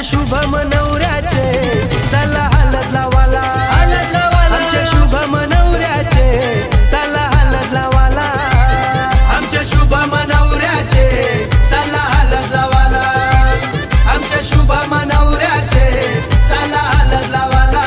शुभम नवऱ्याचे चला हळद लावाला, हळद लावाला। आमच्या शुभम नवऱ्याचे चला हळद लावाला, आमच्या शुभम नवऱ्याचे चला हळद लावाला, आमच्या शुभम नवऱ्याचे चला हळद लावाला।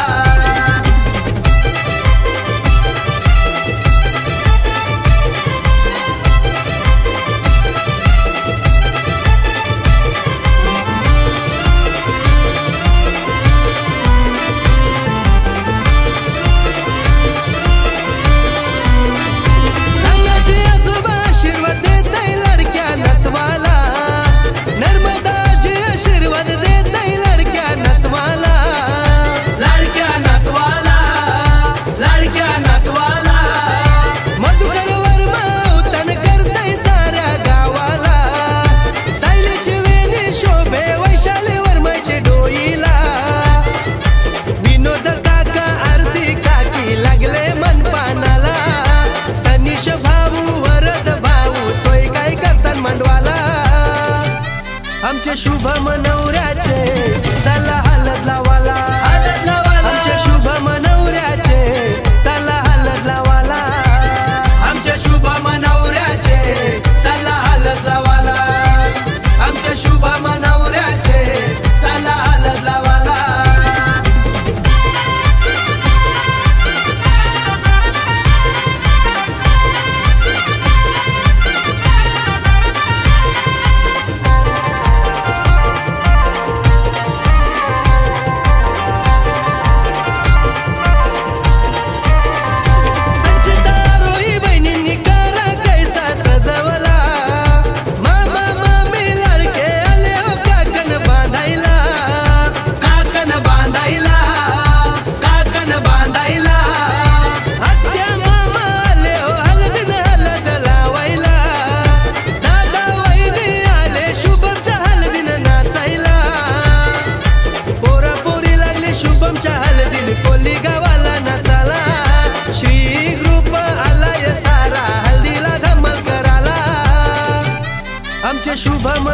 आमच्या शुभम नवऱ्याचे चला हळद लावाला, हळद लावाला। आमच्या शुभम नवऱ्याचे चला हळद लावाला, आमच्या शुभम नवऱ्याचे चला हळद लावाला, आमच्या शुभम नवऱ्याचे चला हळद लावाला। शुभमच्या हळदीने कोली गावाला नाचाला, श्री ग्रुप आलाय सारा हल्दीला धमाल कराला। आमच्या शुभम